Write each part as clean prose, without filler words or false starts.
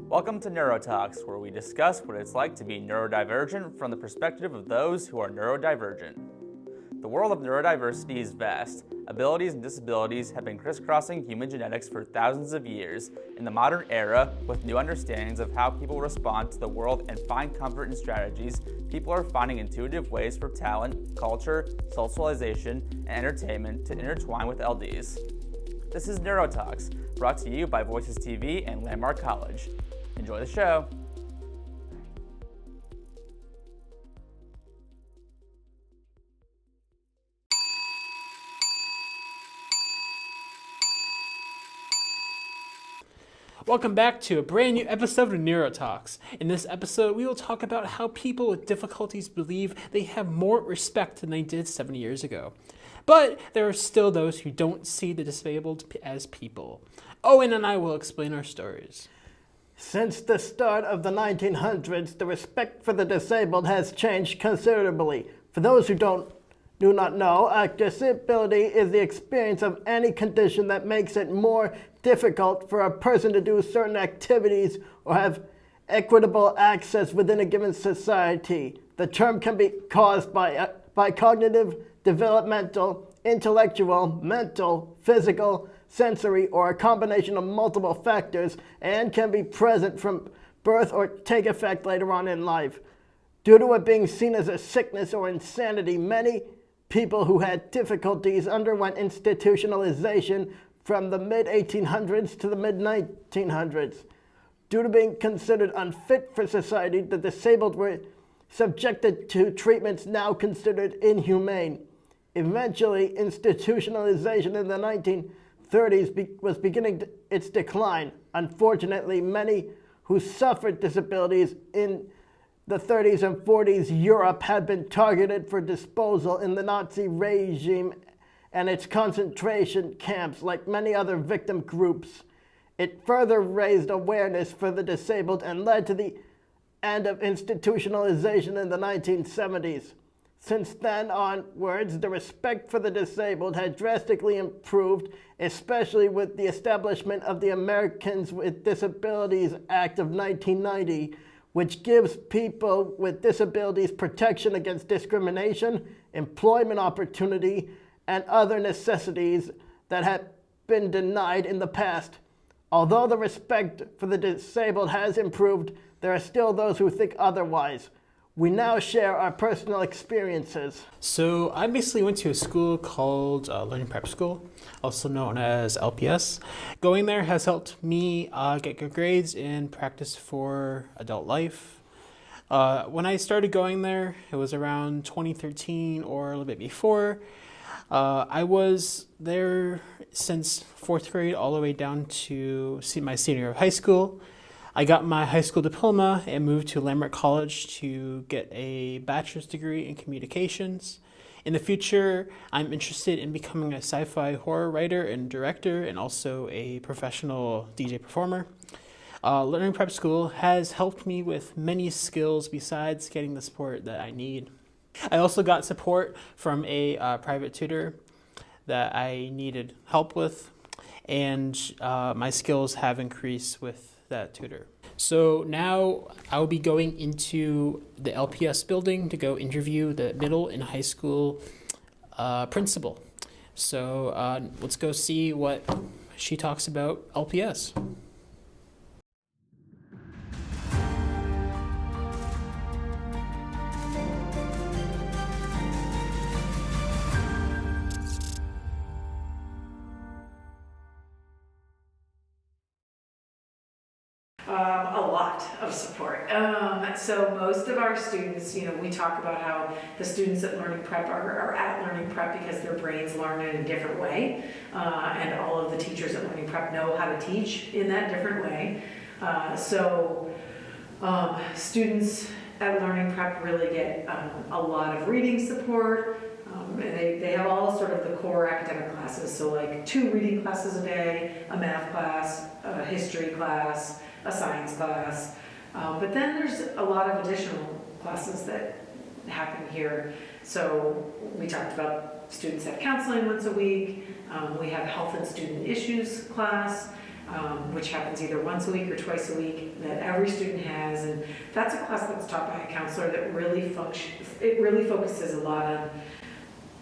Welcome to Neuro Talks, where we discuss what it's like to be neurodivergent from the perspective of those who are neurodivergent. The world of neurodiversity is vast. Abilities and disabilities have been crisscrossing human genetics for thousands of years. In the modern era, with new understandings of how people respond to the world and find comfort in strategies, people are finding intuitive ways for talent, culture, socialization, and entertainment to intertwine with LDs. This is Neuro Talks, brought to you by Voices TV and Landmark College. Enjoy the show. Welcome back to a brand new episode of Neuro Talks. In this episode, we will talk about how people with difficulties believe they have more respect than they did 70 years ago. But there are still those who don't see the disabled as people. Owen and I will explain our stories. Since the start of the 1900s, the respect for the disabled has changed considerably. For those who do not know, a disability is the experience of any condition that makes it more difficult for a person to do certain activities or have equitable access within a given society. The term can be caused by cognitive, developmental, intellectual, mental, physical, sensory, or a combination of multiple factors, and can be present from birth or take effect later on in life. Due to it being seen as a sickness or insanity, many people who had difficulties underwent institutionalization from the mid-1800s to the mid-1900s. Due to being considered unfit for society, the disabled were subjected to treatments now considered inhumane. Eventually, institutionalization in the 1930s was beginning its decline. Unfortunately, many who suffered disabilities in the 30s and 40s Europe had been targeted for disposal in the Nazi regime and its concentration camps, like many other victim groups. It further raised awareness for the disabled and led to the end of institutionalization in the 1970s. Since then onwards, the respect for the disabled had drastically improved, especially with the establishment of the Americans with Disabilities Act of 1990, which gives people with disabilities protection against discrimination, employment opportunity, and other necessities that had been denied in the past. Although the respect for the disabled has improved, there are still those who think otherwise. We now share our personal experiences. So I basically went to a school called Learning Prep School, also known as LPS. Going there has helped me get good grades and practice for adult life. When I started going there, it was around 2013 or a little bit before. I was there since 4th grade all the way down to my senior year of high school. I got my high school diploma and moved to Landmark College to get a bachelor's degree in communications. In the future, I'm interested in becoming a sci-fi horror writer and director and also a professional DJ performer. Learning Prep School has helped me with many skills besides getting the support that I need. I also got support from a private tutor that I needed help with, and my skills have increased with that tutor. So now I'll be going into the LPS building to go interview the middle and high school principal. So let's go see what she talks about LPS. A lot of support. So most of our students, we talk about how the students at Learning Prep are at Learning Prep because their brains learn in a different way. And all of the teachers at Learning Prep know how to teach in that different way. So students at Learning Prep really get a lot of reading support. They have all sort of the core academic classes. So like 2 reading classes a day, a math class, a history class, a science class, but then there's a lot of additional classes that happen here. So we talked about students have counseling once a week. We have health and student issues class. which happens either once a week or twice a week, that every student has. And that's a class that's taught by a counselor that really focuses a lot on,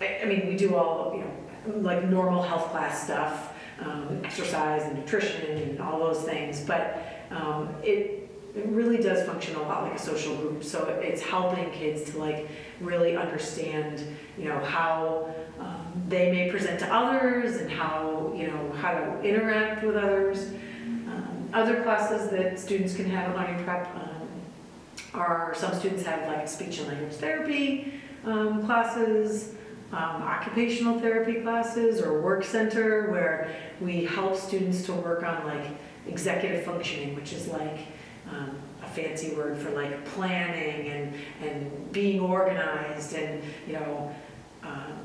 I mean, we do all, like normal health class stuff, exercise and nutrition and all those things, but it really does function a lot like a social group. So it's helping kids to like really understand, how they may present to others and how, how to interact with others. Other classes that students can have at Learning Prep are, some students have like speech and language therapy classes, occupational therapy classes, or work center, where we help students to work on like executive functioning, which is like a fancy word for like planning and being organized, and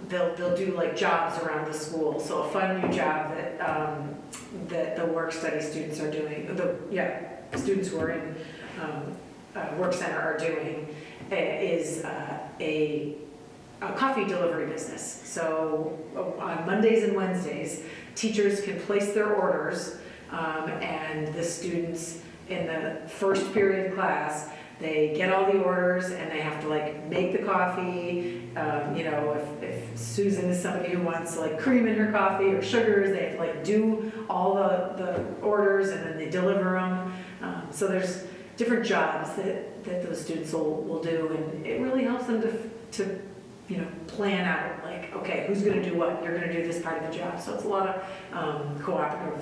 they'll do like jobs around the school. So a fun new job that the work study students are doing, students who are in work center are doing, is a coffee delivery business. So on Mondays and Wednesdays, teachers can place their orders, and the students in the first period class, they get all the orders and they have to like make the coffee. If Susan is somebody who wants like cream in her coffee or sugars, they have to like do all the orders and then they deliver them. So there's different jobs that those students will do, and it really helps them to plan out like, okay, who's going to do what? You're going to do this part of the job. So it's a lot of cooperative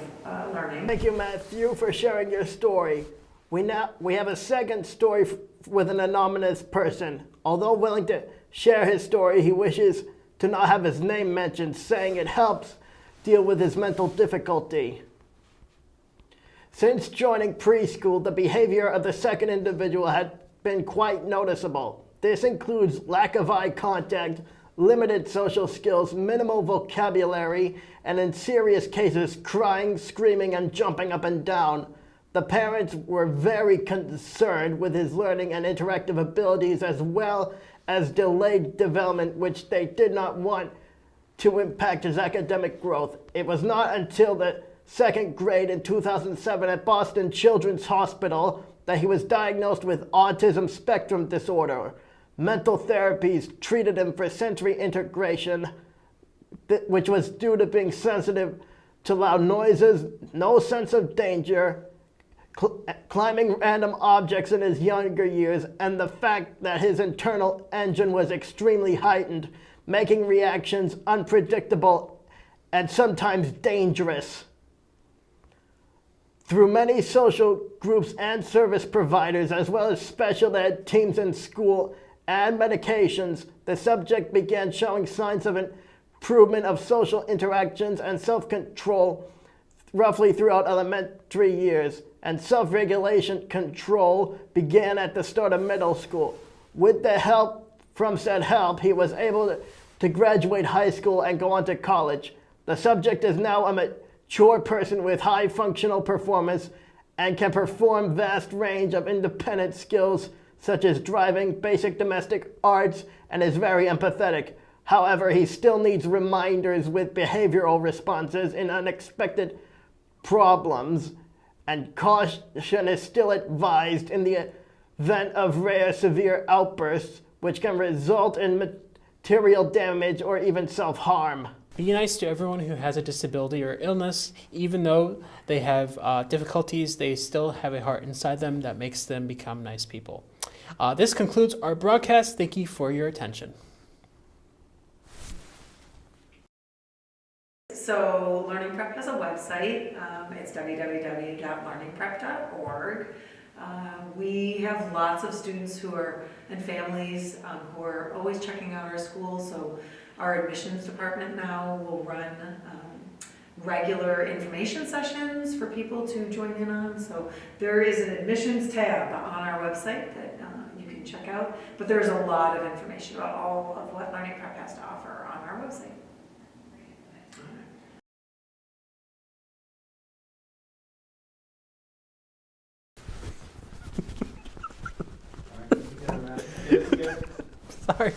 learning. Thank you, Matthew, for sharing your story. We have a second story with an anonymous person. Although willing to share his story, he wishes to not have his name mentioned, saying it helps deal with his mental difficulty. Since joining preschool, the behavior of the second individual had been quite noticeable. This includes lack of eye contact, limited social skills, minimal vocabulary, and in serious cases, crying, screaming, and jumping up and down. The parents were very concerned with his learning and interactive abilities, as well as delayed development, which they did not want to impact his academic growth. It was not until the second grade in 2007 at Boston Children's Hospital that he was diagnosed with autism spectrum disorder. Mental therapies treated him for sensory integration, which was due to being sensitive to loud noises, no sense of danger, climbing random objects in his younger years, and the fact that his internal engine was extremely heightened, making reactions unpredictable and sometimes dangerous. Through many social groups and service providers, as well as special ed teams in school and medications, the subject began showing signs of improvement of social interactions and self-control roughly throughout elementary years, and self-regulation control began at the start of middle school. With the help from said help, he was able to graduate high school and go on to college. The subject is now a mature person with high functional performance and can perform vast range of independent skills such as driving, basic domestic arts, and is very empathetic. However, he still needs reminders with behavioral responses in unexpected problems, and caution is still advised in the event of rare severe outbursts, which can result in material damage or even self-harm. Be nice to everyone who has a disability or illness. Even though they have difficulties, they still have a heart inside them that makes them become nice people. This concludes our broadcast. Thank you for your attention. So Learning Prep has a website. It's www.learningprep.org. We have lots of students and families who are always checking out our school. So our admissions department now will run regular information sessions for people to join in on. So there is an admissions tab on our website that you can check out. But there's a lot of information about all of what Learning Prep has to offer on our website. Sorry.